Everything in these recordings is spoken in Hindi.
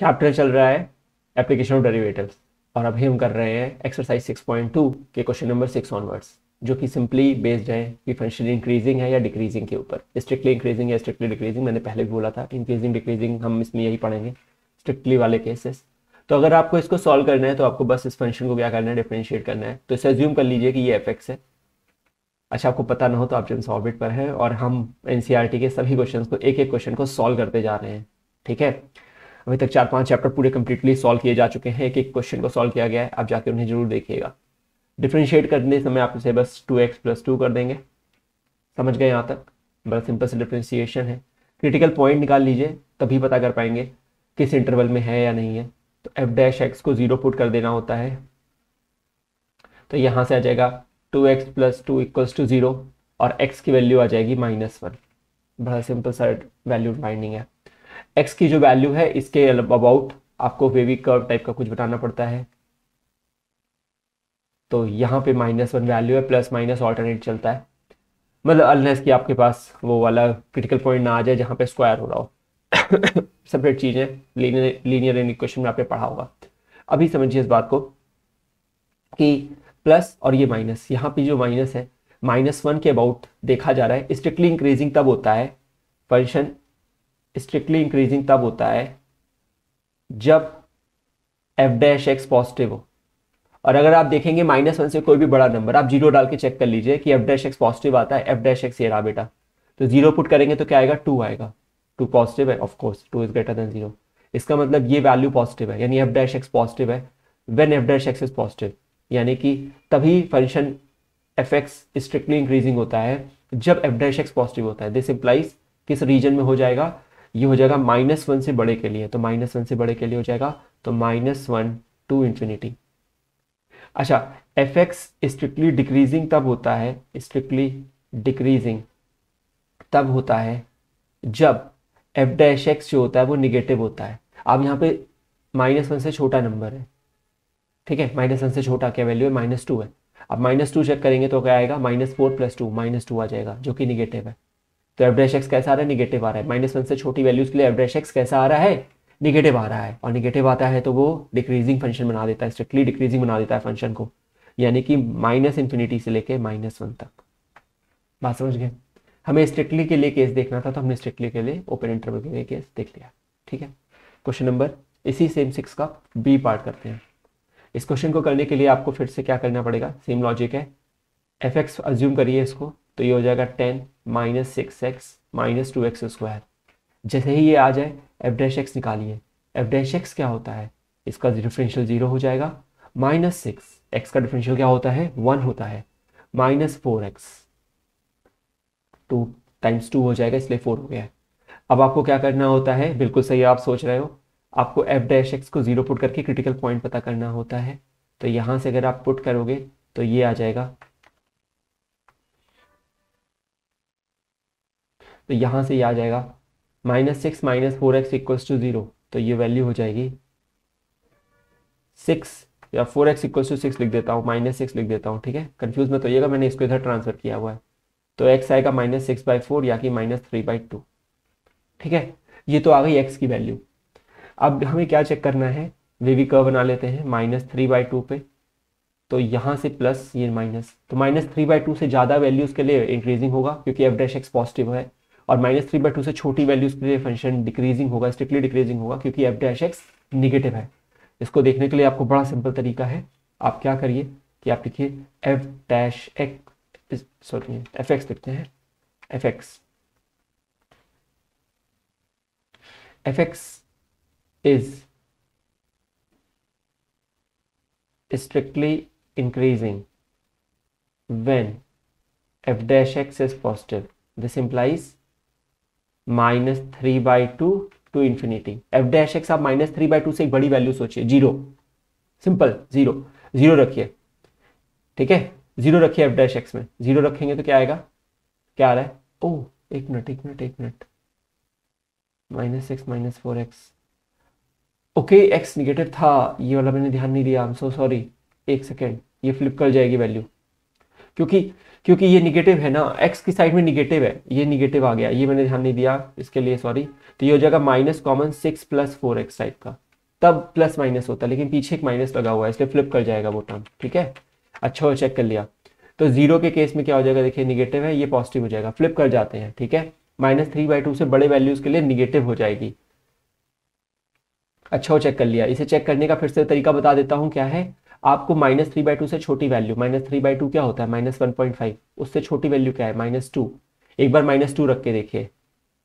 चैप्टर चल रहा है एप्लीकेशन ऑफ डेरिवेटिव्स और अभी हम कर रहे हैं एक्सरसाइज 6.2 के क्वेश्चन नंबर 6 ऑनवर्ड्स, जो कि सिंपली बेस्ड है कि फंक्शन इंक्रीजिंग है या डिक्रीजिंग के ऊपर। स्ट्रिक्टली इंक्रीजिंग या स्ट्रिक्टली डिक्रीजिंग मैंने पहले भी बोला था, इंक्रीजिंग डिक्रीजिंग हम इसमें यही पढ़ेंगे, स्ट्रिक्टली वाले केसेस। तो अगर आपको इसको सॉल्व करना है तो आपको बस इस फंक्शन को क्या करना है, डिफरेंशिएट करना है। तो इसे अज्यूम कर लीजिए कि ये एफ है। अच्छा, आपको पता ना हो तो आप जब सॉल्व इट पर है और हम एनसीईआरटी के सभी क्वेश्चंस को एक एक क्वेश्चन को सॉल्व करते जा रहे हैं। ठीक है, अभी तक 4-5 चैप्टर पूरे कंप्लीटली सॉल्व किए जा चुके हैं, एक एक क्वेश्चन को सॉल्व किया गया है, आप जाके उन्हें जरूर देखिएगा। डिफरेंशिएट करने समय आप इसे बस 2x+2 कर देंगे। समझ गए यहाँ तक? बड़ा सिंपल से डिफरेंशिएशन है। क्रिटिकल पॉइंट निकाल लीजिए, तभी पता कर पाएंगे किस इंटरवल में है या नहीं है। तो f' को 0 पुट कर देना होता है, तो यहाँ से आ जाएगा 2x+2 = 0 और x की वैल्यू आ जाएगी -1। बड़ा सिंपल सा वैल्यू फाइंडिंग है। x की जो वैल्यू है इसके अबाउट आपको वेवी कर्व टाइप का कुछ बताना पड़ता है। तो यहाँ पे -1 वैल्यू है, प्लस माइनस ऑल्टरनेट चलता है, मतलब अनलेस कि आपके पास वो वाला क्रिटिकल पॉइंट ना आ जाए जहाँ पे स्क्वायर हो रहा हो। सेपरेट चीज़ें लीनियर इक्वेशन में आपने पढ़ा होगा। अभी समझिए इस बात को कि प्लस और ये माइनस, यहाँ पे जो माइनस है -1 के अबाउट देखा जा रहा है। स्ट्रिक्टली इंक्रीजिंग तब होता है फंक्शन, स्ट्रिक्टली इंक्रीजिंग तब होता है जब f' पॉजिटिव हो। और अगर आप देखेंगे -1 से कोई भी बड़ा नंबर, आप 0 डाल के चेक कर लीजिए कि f' पॉजिटिव आता है। f' ये रहा बेटा, तो 0 पुट करेंगे तो क्या आएगा, 2 आएगा। 2 पॉजिटिव है, of course 2 is greater than 0। इसका मतलब ये वैल्यू पॉजिटिव है, यानी f' पॉजिटिव है। व्हेन f' इज पॉजिटिव, यानी कि तभी फंक्शन fx स्ट्रिक्टली इंक्रीजिंग होता है जब f' पॉजिटिव होता है। दिस इंप्लाइज किस रीजन में हो जाएगा, ये हो जाएगा -1 से बड़े के लिए। तो -1 से बड़े के लिए हो जाएगा तो -1 to ∞। अच्छा, fx स्ट्रिक्टली डिक्रीजिंग तब होता है, स्ट्रिक्टली डिक्रीजिंग तब होता है जब f' जो होता है वो निगेटिव होता है। अब यहाँ पे -1 से छोटा नंबर है, ठीक है, -1 से छोटा क्या वैल्यू है, -2 है। अब -2 चेक करेंगे तो क्या आएगा, -4 + 2 -2 आ जाएगा, जो कि निगेटिव है। तो f' कैसा आ रहा है, निगेटिव आ रहा है। -1 से छोटी वैल्यूज के लिए f' कैसा आ रहा है, निगेटिव आ रहा है। और निगेटिव आता है तो वो डिक्रीजिंग फंक्शन बना देता है, स्ट्रिक्टली डिक्रीजिंग बना देता है फंक्शन को, यानी कि -∞ से लेके -1 तक। बात समझ गए? हमें स्ट्रिक्टली के लिए केस देखना था तो हमने स्ट्रिक्टली के लिए ओपन इंटरवल के लिए केस देख लिया। ठीक है, क्वेश्चन नंबर इसी सेम 6 का बी पार्ट करते हैं। इस क्वेश्चन को करने के लिए आपको फिर से क्या करना पड़ेगा, सेम लॉजिक है। f(x) अज्यूम करिए इसको, तो ये हो जाएगा 10 - 6x - 2x²। जैसे ही ये आ जाए f' निकालिए। f' क्या होता है, इसका डिफरेंशियल 0 हो जाएगा। -6 x का डिफरेंशियल क्या होता है, 1 होता है। -4x 2 × 2 हो जाएगा, इसलिए 4 हो गया है। अब आपको क्या करना होता है, बिल्कुल सही आप सोच रहे हो, आपको f' को 0 पुट करके क्रिटिकल पॉइंट पता करना होता है। तो यहाँ से अगर आप पुट करोगे तो ये आ जाएगा, तो यहाँ से ये आ जाएगा -6 - 4x = 0। तो ये वैल्यू हो जाएगी 6 या 4x = 6 लिख देता हूँ, -6 लिख देता हूँ। ठीक है, कंफ्यूज मत होइएगा, मैंने इसको इधर ट्रांसफर किया हुआ है। तो x आएगा -6/4 या कि -3/2। ठीक है, ये तो आ गई x की वैल्यू। अब हमें क्या चेक करना है, वेवी कर्व बना लेते हैं -3/2 पे। तो यहाँ से प्लस ये माइनस, तो -3/2 से ज़्यादा वैल्यूज़ के लिए इंक्रीजिंग होगा क्योंकि f' पॉजिटिव है, और -3/2 से छोटी वैल्यूज़ के लिए फंक्शन डिक्रीजिंग होगा, स्ट्रिक्टली डिक्रीजिंग होगा क्योंकि f' निगेटिव है। इसको देखने के लिए आपको बड़ा सिंपल तरीका है, आप क्या करिए कि आप लिखिए f' लिखते हैं, fx is strictly increasing when f' is positive. This implies -3/2 to ∞। f' आप -3/2 से एक बड़ी वैल्यू सोचिए, 0, सिंपल 0 रखिए। ठीक है, 0 रखिए f' में, 0 रखेंगे तो क्या आएगा, क्या आ रहा है, ओह एक minute -6 - 4x, okay x negative था, ये वाला मैंने ध्यान नहीं दिया, आई एम सो सॉरी। एक सेकेंड, ये फ्लिप कर जाएगी वैल्यू, क्योंकि ये निगेटिव है ना, x की साइड में निगेटिव है, ये निगेटिव आ गया, ये मैंने ध्यान नहीं दिया, इसके लिए सॉरी। तो ये हो जाएगा -6 + 4x टाइप का। तब प्लस माइनस होता है, लेकिन पीछे एक माइनस लगा हुआ है इसलिए फ्लिप कर जाएगा वो टर्म, ठीक है। अच्छा वो चेक कर लिया। तो जीरो के केस में क्या हो जाएगा, देखिए निगेटिव है, ये पॉजिटिव हो जाएगा, फ्लिप कर जाते हैं, ठीक है। -3/2 से बड़े वैल्यूज के लिए निगेटिव हो जाएगी। अच्छा वो चेक कर लिया। इसे चेक करने का फिर से तरीका बता देता हूँ क्या है। आपको -3/2 से छोटी वैल्यू, -3/2 क्या होता है -1.5, उससे छोटी वैल्यू क्या है -2। एक बार -2 रख के देखिए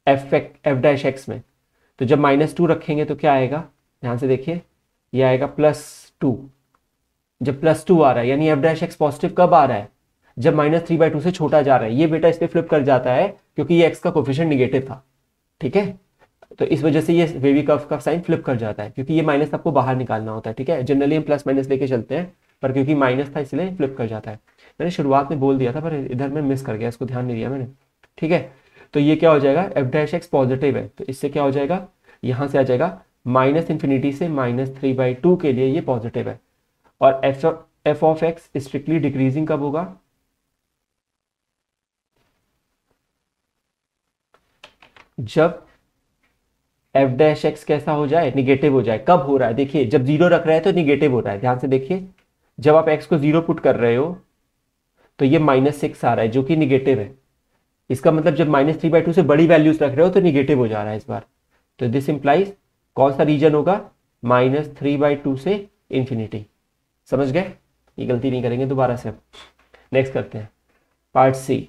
f' में। तो जब -2 रखेंगे तो क्या आएगा, ध्यान से देखिए, ये आएगा +2। जब +2 आ रहा है यानी f' पॉजिटिव कब आ रहा है, जब -3/2 से छोटा जा रहा है। ये बेटा इसलिए फ्लिप कर जाता है क्योंकि ये x का कोफिशिएंट निगेटिव था, ठीक है। तो इस वजह से ये वेवी कर्व का साइन फ्लिप कर जाता है, क्योंकि ये माइनस आपको बाहर निकालना होता है, ठीक है। जनरली हम प्लस माइनस लेके चलते हैं, पर क्योंकि माइनस था इसलिए फ्लिप कर जाता है। मैंने शुरुआत में बोल दिया था पर इधर मैं मिस कर गया, इसको ध्यान नहीं दिया मैंने, ठीक है। तो ये क्या हो जाएगा, f' पॉजिटिव है तो इससे क्या हो जाएगा, यहाँ से आ जाएगा -∞ से -3/2 के लिए ये पॉजिटिव है। और f of x strictly decreasing कब होगा, जब f' कैसा हो जाए, निगेटिव हो जाए। कब हो रहा है, देखिए जब जीरो रख रहा है तो निगेटिव हो रहा है, ध्यान से देखिए। जब आप x को जीरो पुट कर रहे हो तो ये -6 आ रहा है जो कि निगेटिव है। इसका मतलब जब -3/2 से बड़ी वैल्यूज रख रहे हो तो निगेटिव हो जा रहा है इस बार। तो दिस इंप्लाइज कौन सा रीजन होगा, -3/2 से इंफिनिटी। समझ गए, ये गलती नहीं करेंगे दोबारा से। अब नेक्स्ट करते हैं पार्ट सी।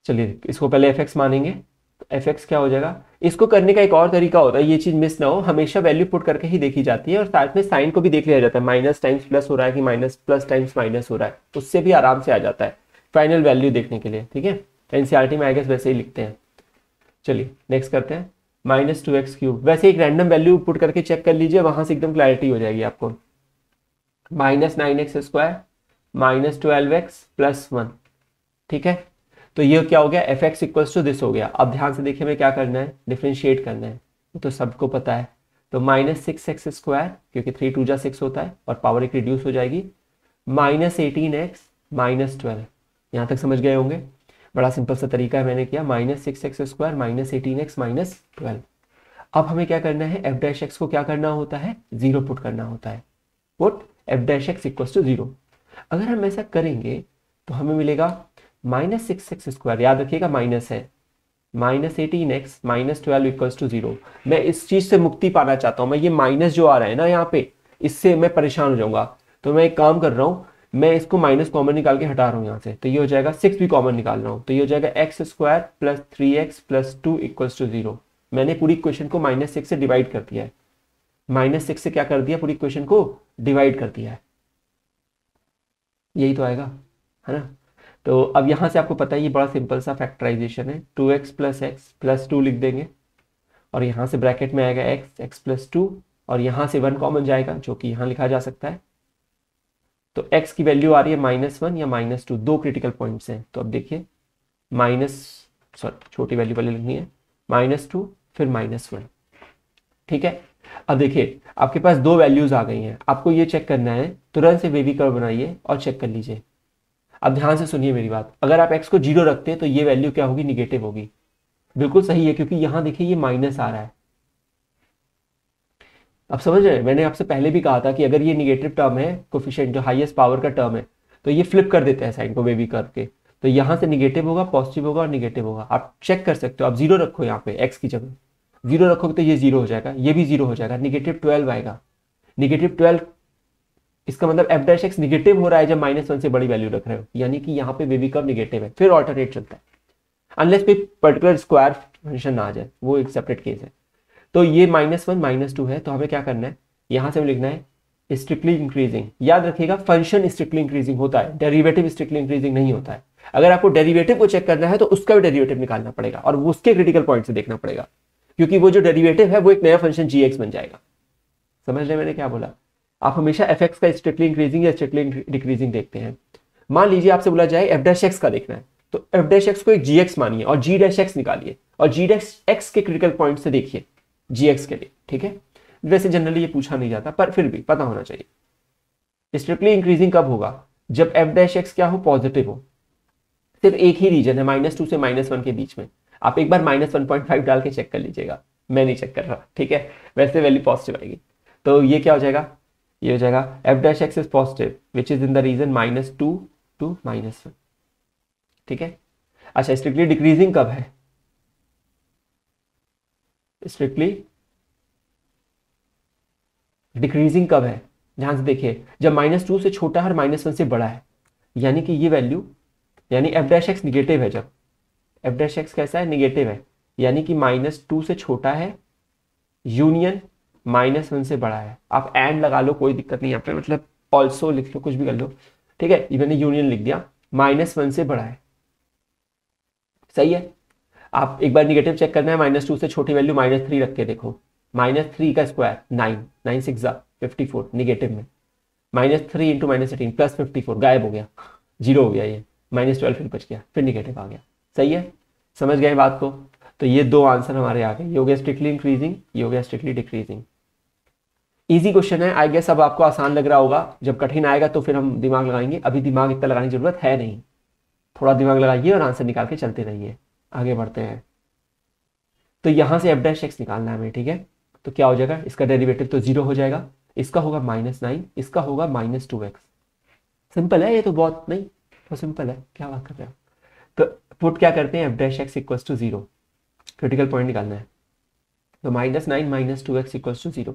चलिए इसको पहले f(x) मानेंगे, तो f(x) क्या हो जाएगा। इसको करने का एक और तरीका होता है, ये चीज मिस ना हो, हमेशा वैल्यू पुट करके ही देखी जाती है और साथ में साइन को भी देख लिया जाता है, माइनस टाइम्स प्लस हो रहा है कि माइनस प्लस टाइम्स माइनस हो रहा है, उससे भी आराम से आ जाता है फाइनल वैल्यू देखने के लिए, ठीक है। एनसीईआरटी में आई गेस वैसे ही लिखते हैं। चलिए नेक्स्ट करते हैं -2x³। वैसे एक रैंडम वैल्यू पुट करके चेक कर लीजिए, वहां से एकदम क्लैरिटी हो जाएगी आपको। -9x² -12x + 1, ठीक है। तो ये क्या हो गया, f(x) = दिस हो गया। अब ध्यान से देखिए हमें क्या करना है, डिफ्रेंशिएट करना है, तो सबको पता है। तो -6x², क्योंकि 3 × 2 = 6 होता है और पावर एक रिड्यूस हो जाएगी, -18x -12। यहाँ तक समझ गए होंगे, बड़ा सिंपल सा तरीका है, मैंने किया -6x² -18x -12। अब हमें क्या करना है, f' को क्या करना होता है, 0 पुट करना होता है। Put f' = 0। अगर हम ऐसा करेंगे तो हमें मिलेगा -6x², याद रखिएगा माइनस है, -18x -12 = 0। मैं इस चीज से मुक्ति पाना चाहता हूं, मैं ये माइनस जो आ रहा है ना यहाँ पे, इससे मैं परेशान हो जाऊंगा। तो मैं एक काम कर रहा हूँ, मैं इसको माइनस कॉमन निकाल के हटा रहा हूँ यहाँ से, तो ये हो जाएगा 6 भी कॉमन निकाल रहा हूँ, तो ये हो जाएगा x² + 3x + 2 = 0। मैंने पूरी इक्वेशन को -6 से डिवाइड कर दिया है, -6 से क्या कर दिया, पूरी इक्वेशन को डिवाइड कर दिया है, यही तो आएगा, है ना। तो अब यहाँ से आपको पता है ये बड़ा सिंपल सा फैक्टराइजेशन है, 2x + x + 2 लिख देंगे और यहाँ से ब्रैकेट में आएगा x + 2 और यहाँ से 1 कॉमन जाएगा जो कि यहाँ लिखा जा सकता है। तो x की वैल्यू आ रही है -1 या -2, दो क्रिटिकल पॉइंट्स हैं। तो अब देखिए छोटी वैल्यू वाले लिखनी है, -2 फिर -1, ठीक है। अब देखिए आपके पास दो वैल्यूज आ गई हैं, आपको ये चेक करना है, तुरंत से वेवी कर्व बनाइए और चेक कर लीजिए। अब ध्यान से सुनिए मेरी बात, अगर आप x को 0 रखते हैं तो ये वैल्यू क्या होगी, निगेटिव होगी। बिल्कुल सही है, क्योंकि यहां देखिए ये माइनस आ रहा है। अब समझ रहे हैं, मैंने आपसे पहले भी कहा था कि अगर ये निगेटिव टर्म है, कोफिशिएंट जो हाईएस्ट पावर का टर्म है, तो ये फ्लिप कर देते हैं साइन को वेवी कर्व के। तो यहां से निगेटिव होगा, पॉजिटिव होगा और निगेटिव होगा। आप चेक कर सकते हो, आप 0 रखो यहाँ पे x की जगह, 0 रखोगे तो ये 0 हो जाएगा, ये भी 0 हो जाएगा, -12 आएगा। -12 इसका मतलब f' निगेटिव हो रहा है जब -1 से बड़ी वैल्यू रख रहे हो, यानी कि यहाँ पे वेवी कर्व निगेटिव है, फिर ऑल्टरनेट चलता है, अनलेस कोई पर्टिकुलर स्क्वायर फंक्शन ना आ जाए, वो एक सेपरेट केस है। तो ये -1 -2 है, तो हमें क्या करना है, यहाँ से हमें लिखना है स्ट्रिक्टली इंक्रीजिंग। याद रखिएगा फंक्शन स्ट्रिक्टली इंक्रीजिंग होता है, डेरिवेटिव स्ट्रिक्टली इंक्रीजिंग नहीं होता है। अगर आपको डेरिवेटिव को चेक करना है तो उसका भी डेरिवेटिव निकालना पड़ेगा और उसके क्रिटिकल पॉइंट से देखना पड़ेगा, क्योंकि वो जो डेरिवेटिव है वो एक नया फंक्शन g(x) बन जाएगा। समझ रहे मैंने क्या बोला। आप हमेशा f(x) का स्ट्रिक्टली इंक्रीजिंग या स्ट्रिक्टली डिक्रीजिंग देखते हैं। मान लीजिए आपसे बोला जाए f'(x) का देखना है, तो f'(x) को एक gx मानिए और g'(x) निकालिए और g'(x) के क्रिटिकल पॉइंट से देखिए gx के लिए, ठीक है। वैसे जनरली ये पूछा नहीं जाता, पर फिर भी पता होना चाहिए। स्ट्रिक्टली इंक्रीजिंग कब होगा, जब f'(x) क्या हो, पॉजिटिव हो। सिर्फ एक ही रीजन है -2 से -1 के बीच में, आप एक बार -1.5 डाल के चेक कर लीजिएगा, मैं नहीं चेक कर रहा, ठीक है। वैसे वैल्यू पॉजिटिव आएगी, तो ये क्या हो जाएगा, ये हो जाएगा F dash X is positive which is in the region -2 to -1, ठीक है। अच्छा, स्ट्रिक्टली डिक्रीजिंग कब है, स्ट्रिक्टली डिक्रीजिंग कब है, ध्यान से देखिए, जब -2 से छोटा है और -1 से बड़ा है, यानी कि ये वैल्यू, यानी एफ डैश एक्स निगेटिव है, जब एफ डैश एक्स कैसा है, निगेटिव है, यानी कि -2 से छोटा है यूनियन -1 से बड़ा है। आप एंड लगा लो, कोई दिक्कत नहीं यहाँ पे, मतलब ऑल्सो लिख लो, कुछ भी कर लो, ठीक है। ये मैंने यूनियन लिख दिया, -1 से बड़ा है, सही है। आप एक बार निगेटिव चेक करना है, -2 से छोटी वैल्यू -3 रख के देखो, -3 का स्क्वायर 9, 9 6 54 निगेटिव में, -3 इंटू -18 +54 गायब हो गया, जीरो हो गया, ये -12 फिर बच गया, फिर निगेटिव आ गया, सही है। समझ गए बात को, तो ये दो आंसर हमारे आ गए, ये हो गया स्ट्रिक्टली इंक्रीजिंग, ये हो गया स्ट्रिक्टली डिक्रीजिंग। इजी क्वेश्चन है, आई गेस अब आपको आसान लग रहा होगा, जब कठिन आएगा तो फिर हम दिमाग लगाएंगे, अभी दिमाग इतना लगाने की जरूरत है नहीं, थोड़ा दिमाग लगाइए और आंसर निकाल के चलते रहिए। आगे बढ़ते हैं, तो यहां से एफ डैश एक्स निकालना है हमें, ठीक है। तो क्या हो जाएगा, इसका डेरिवेटिव तो 0 हो जाएगा, इसका होगा -9, इसका होगा -2x। सिंपल है ये तो, बहुत नहीं तो सिंपल है, क्या बात कर रहे हो। तो पुट क्या करते हैं, F dash X equals to 0, critical point निकालना है, तो -9 -2x इक्वल्स टू 0,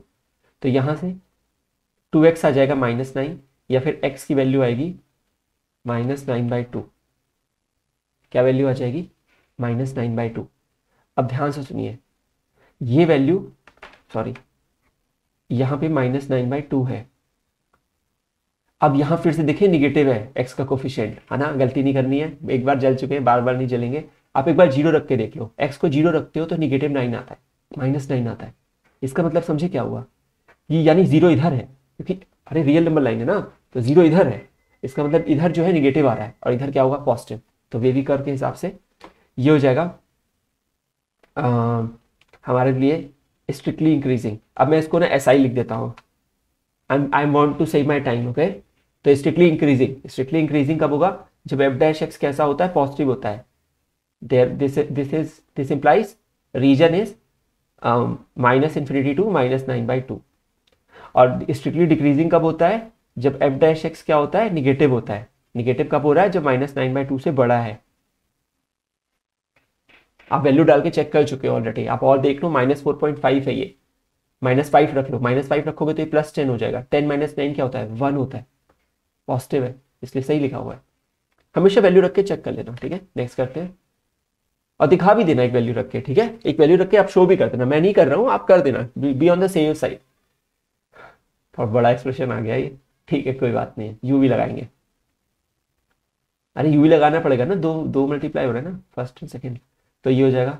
तो यहां से 2x आ जाएगा -9, या फिर x की वैल्यू आएगी -9/2, क्या वैल्यू आ जाएगी, -9/2। अब ध्यान से सुनिए, ये वैल्यू, सॉरी, यहां पे -9/2 है। अब यहां फिर से देखिए निगेटिव है x का कोफिशिएंट, है ना, गलती नहीं करनी है, एक बार जल चुके हैं, बार बार नहीं जलेंगे। आप एक बार 0 रख के देख लो, x को 0 रखते हो तो -9 आता है, -9 आता है। इसका मतलब समझे क्या हुआ, ये यानी 0 इधर है, क्योंकि अरे रियल नंबर लाइन है ना, तो 0 इधर है, इसका मतलब इधर जो है निगेटिव आ रहा है, और इधर क्या होगा, पॉजिटिव। तो वेवी कर्व के हिसाब से ये हो जाएगा हमारे लिए स्ट्रिक्टली इंक्रीजिंग। अब मैं इसको ना SI लिख देता हूँ, I want to save my time, okay. तो स्ट्रिक्टली इंक्रीजिंग, स्ट्रिक्टली इंक्रीजिंग कब होगा, जब एफ डैश एक्स कैसा होता है, पॉजिटिव होता है, there this implies region is -∞ to -9/2। और स्ट्रिक्टली डिक्रीजिंग कब होता है, जब एफ डैश एक्स क्या होता है, निगेटिव होता है। निगेटिव कब हो रहा है, जब -9/2 से बड़ा है। आप वैल्यू डाल के चेक कर चुके हो ऑलरेडी, आप और देख लो, -4.5 है ये, -5 रख लो, -5 रखोगे तो ये +10 हो जाएगा, 10 - 9 क्या होता है, 1 होता है, पॉजिटिव है, इसलिए सही लिखा हुआ है। हमेशा वैल्यू रख के चेक कर लेना, ठीक है। नेक्स्ट करते हैं, और दिखा भी देना एक वैल्यू रख के, ठीक है, एक वैल्यू रख के आप शो भी कर देना, मैं नहीं कर रहा हूँ, आप कर देना, be on the safe side. थोड़ा बड़ा एक्सप्रेशन आ गया ये, ठीक है, कोई बात नहीं है, यू भी लगाएंगे, अरे यू भी लगाना पड़ेगा ना, दो दो मल्टीप्लाई हो रहा है ना, फर्स्ट एंड सेकेंड, तो ये हो जाएगा,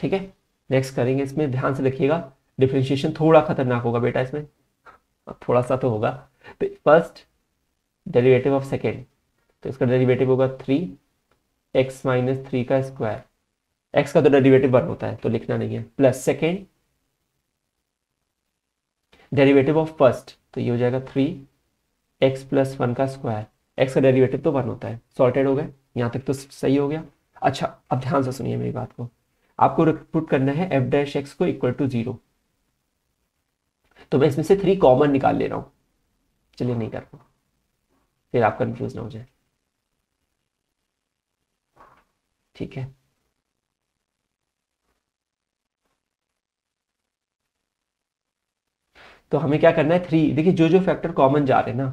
ठीक है। नेक्स्ट करेंगे, इसमें ध्यान से देखिएगा, डिफ्रेंशिएशन थोड़ा खतरनाक होगा बेटा इसमें, थोड़ा सा तो होगा। तो फर्स्ट डेरिवेटिव ऑफ सेकेंड, तो इसका डेरिवेटिव होगा 3x - 3 का स्क्वायर, x का तो डेरिवेटिव 1 होता है तो लिखना नहीं है, plus second derivative of first, तो ये हो जाएगा 3x + 1 का स्क्वायर, x का डेरिवेटिव तो 1 होता है, सॉर्टेड हो गए, यहाँ तक तो सही हो गया। अच्छा, अब ध्यान से सुनिए मेरी बात को, आपको पुट करना है एफ डैश एक्स को इक्वल टू 0, तो मैं इसमें से 3 कॉमन निकाल ले रहा हूं, चलिए नहीं कर रहा, फिर आप कंफ्यूज ना हो जाए, ठीक है। तो हमें क्या करना है, 3, देखिए जो जो फैक्टर कॉमन जा रहे हैं ना,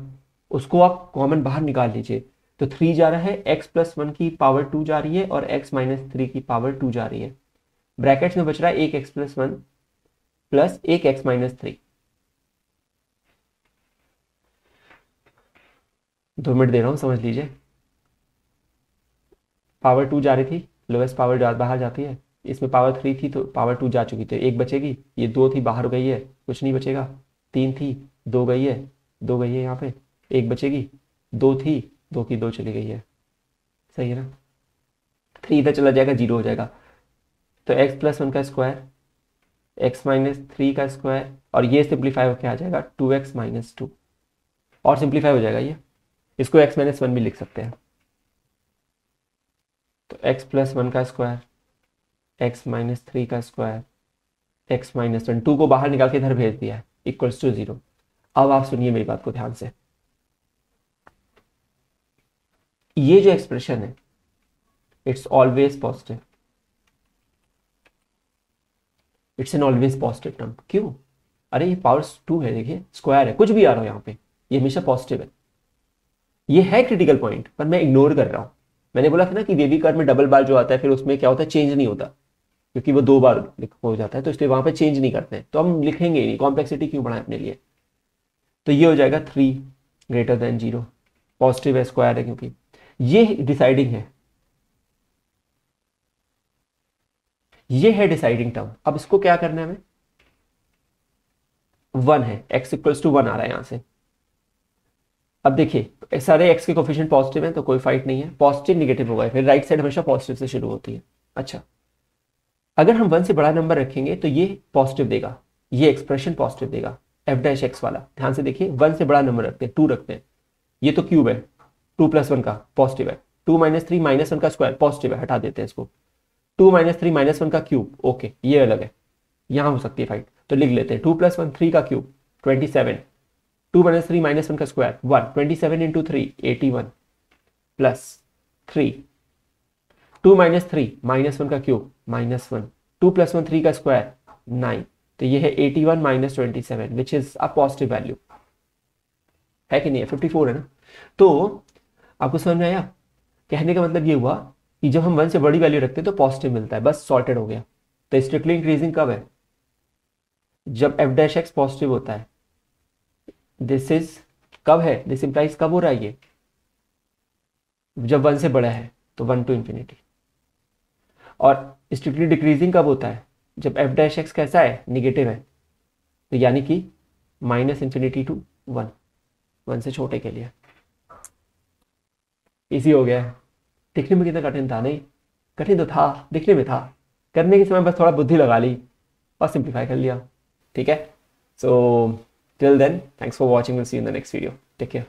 उसको आप कॉमन बाहर निकाल लीजिए। तो 3 जा रहा है, x + 1 की पावर 2 जा रही है, और x - 3 की पावर 2 जा रही है, ब्रैकेट्स में बच रहा है 1x + 1 प्लस 1x - 3। 2 मिनट दे रहा हूं, समझ लीजिए, पावर 2 जा रही थी, लोएस्ट पावर बाहर जाती है, इसमें पावर 3 थी तो पावर 2 जा चुकी थी, एक बचेगी, ये 2 थी बाहर गई है, कुछ नहीं बचेगा, 3 थी, 2 गई है, 2 गई है यहाँ पे, एक बचेगी, 2 थी, 2 की 2 चली गई है, सही है ना। 3 इधर चला जाएगा, 0 हो जाएगा, तो x + 1 का स्क्वायर, x - 3 का स्क्वायर, और ये सिंप्लीफाई होकर आ जाएगा 2x - 2, और सिंप्लीफाई हो जाएगा ये, इसको x - 1 भी लिख सकते हैं, तो x + 1 का स्क्वायर एक्स माइनस थ्री का square X minus one, two को बाहर निकाल के इधर भेज दिया है, इक्वल्स टू 0। अब आप सुनिए मेरी बात को ध्यान से, ये जो एक्सप्रेशन है it's always positive, it's an always positive term. क्यों? अरे ये पावर 2 है, देखिए स्क्वायर है, कुछ भी आ रहा हो यहाँ पे, ये हमेशा पॉजिटिव है। ये है क्रिटिकल पॉइंट, पर मैं इग्नोर कर रहा हूँ। मैंने बोला था ना कि वेवी कर्व में डबल बार जो आता है फिर उसमें क्या होता है, चेंज नहीं होता, क्योंकि वो 2 बार हो जाता है, तो इसलिए वहां पे चेंज नहीं करते हैं, तो हम लिखेंगे ही नहीं, कॉम्प्लेक्सिटी क्यों बढ़ाएं अपने लिए। तो ये हो जाएगा 3 ग्रेटर देन 0, पॉजिटिव है, स्क्वायर है, क्योंकि ये डिसाइडिंग है, ये है डिसाइडिंग टर्म। अब इसको क्या करना है हमें, 1 है, x इक्वल्स टू 1 आ रहा है यहां से। अब देखिए सारे x के कोफिशिएंट पॉजिटिव हैं तो कोई फाइट नहीं है, पॉजिटिव निगेटिव होगा, फिर राइट साइड हमेशा पॉजिटिव से शुरू होती है। अच्छा, अगर हम 1 से बड़ा नंबर रखेंगे तो ये पॉजिटिव देगा, ये एक्सप्रेशन पॉजिटिव देगा, एफ डैश एक्स वाला। ध्यान से देखिए, 1 से बड़ा नंबर रखते हैं, 2 रखते हैं, ये तो क्यूब है, 2 + 1 का पॉजिटिव है, 2 - 3 - 1 का स्क्वायर पॉजिटिव है, हटा देते हैं इसको, 2 - 3 - 1 का क्यूब, ओके ये अलग है, यहां हो सकती है फाइट, तो लिख लेते हैं 2 + 1 3 का क्यूब 27, 2 - 3 - 1 का स्क्वायर 1, 27 × 3 81 प्लस 3, 2 - 3 - 1 का क्यूब -1, 2 + 1 3 का स्क्वायर 9, तो ये है 81 - 27 which is a positive value, है कि नहीं है, 54 है ना। तो आपको समझ में आया, कहने का मतलब ये हुआ कि जब हम 1 से बड़ी वैल्यू रखते हैं तो पॉजिटिव मिलता है, बस सॉर्टेड हो गया। तो स्ट्रिक्टली इंक्रीजिंग कब है, जब एफ डैश एक्स पॉजिटिव होता है, दिस इज कब है, दिस इंप्लाइज कब हो रहा है ये, जब 1 से बड़ा है, तो 1 to infinity। और स्ट्रिक्टली डिक्रीजिंग कब होता है, जब एफ डैश एक्स कैसा है, निगेटिव है, तो यानी कि -∞ to 1, 1 से छोटे के लिए। इजी हो गया है। दिखने में कितना कठिन था, नहीं कठिन तो था, दिखने में था, करने के समय बस थोड़ा बुद्धि लगा ली और सिंप्लीफाई कर लिया, ठीक है। So till then thanks for watching, will see you in the next video, take care.